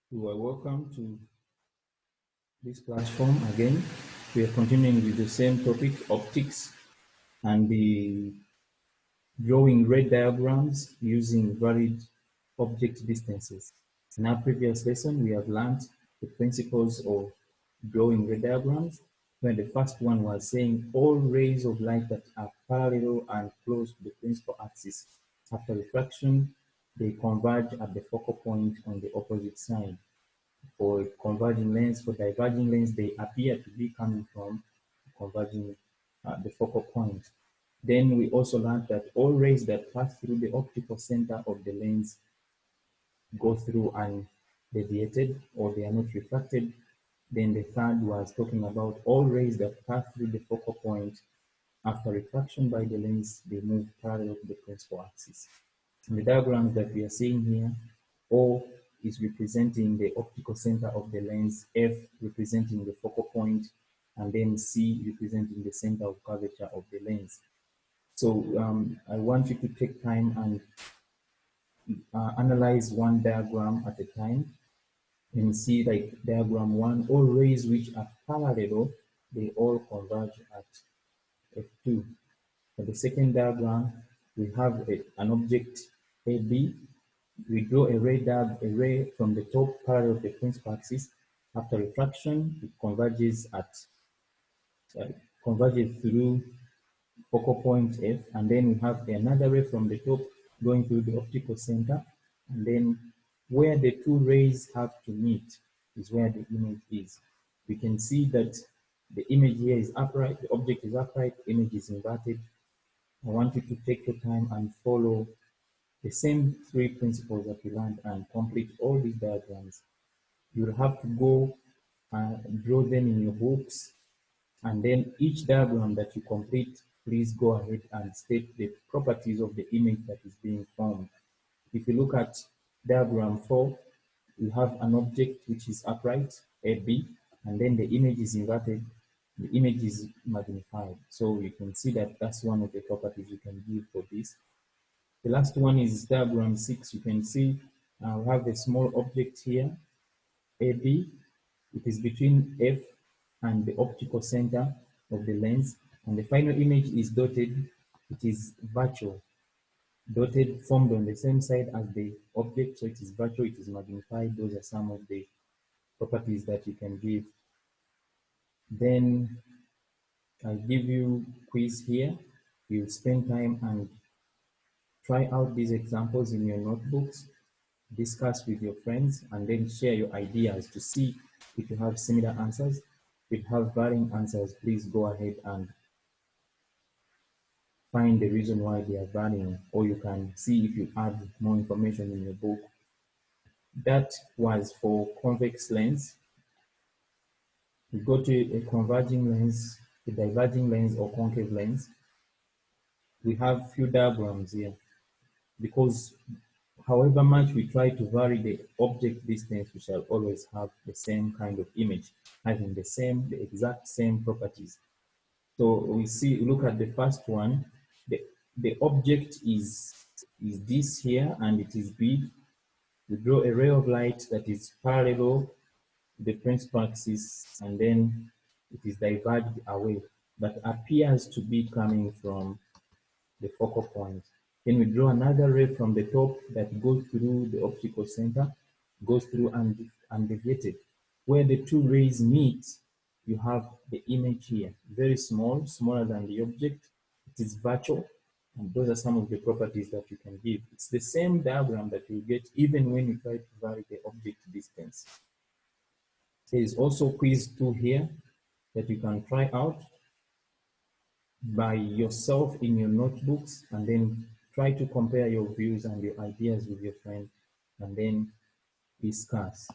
You are welcome to this platform again. We are continuing with the same topic, optics, and the drawing ray diagrams using varied object distances. In our previous lesson, we have learned the principles of drawing ray diagrams, where the first one was saying all rays of light that are parallel and close to the principal axis. After refraction, they converge at the focal point on the opposite side. For converging lens, for diverging lens, they appear to be coming from converging the focal point. Then we also learned that all rays that pass through the optical center of the lens go through undeviated, or they are not refracted. Then the third was talking about all rays that pass through the focal point after refraction by the lens, they move parallel to the principal axis. In the diagrams that we are seeing here, O is representing the optical center of the lens, F representing the focal point, and then C representing the center of curvature of the lens. So I want you to take time and analyze one diagram at a time and see, like diagram 1, all rays which are parallel, they all converge at F2. For the second diagram, we have an object AB. We draw a ray from the top parallel of the principal axis. After refraction, it converges through focal point F, and then we have another ray from the top going through the optical center, and then where the two rays have to meet is where the image is. We can see that the image here is upright, the object is upright, image is inverted. I want you to take your time and follow the same three principles that we learned and complete all these diagrams. You'll have to go and draw them in your books, and then each diagram that you complete, please go ahead and state the properties of the image that is being formed. If you look at diagram 4, you have an object which is upright, AB, and then the image is inverted, the image is magnified. So you can see that that's one of the properties you can give for this. The last one is diagram 6. You can see we have a small object here, AB. It is between F and the optical center of the lens, and the final image is dotted. It is virtual, dotted, formed on the same side as the object, so it is virtual, it is magnified. Those are some of the properties that you can give. Then I'll give you quiz here. You spend time and try out these examples in your notebooks, discuss with your friends, and then share your ideas to see if you have similar answers. If you have varying answers, please go ahead and find the reason why they are varying, or you can see if you add more information in your book. That was for convex lens. We go to a converging lens, a diverging lens, or concave lens. We have few diagrams here, because however much we try to vary the object distance, we shall always have the same kind of image, having the exact same properties. So we look at the first one. The object is this here, and it is big. We draw a ray of light that is parallel to the principal axis, and then it is diverged away, but appears to be coming from the focal point. Then we draw another ray from the top that goes through the optical center, goes through undeviated. Where the two rays meet, you have the image here, very small, smaller than the object. It is virtual, and those are some of the properties that you can give. It's the same diagram that you get even when you try to vary the object distance. There is also quiz 2 here that you can try out by yourself in your notebooks, and then try to compare your views and your ideas with your friend, and then discuss.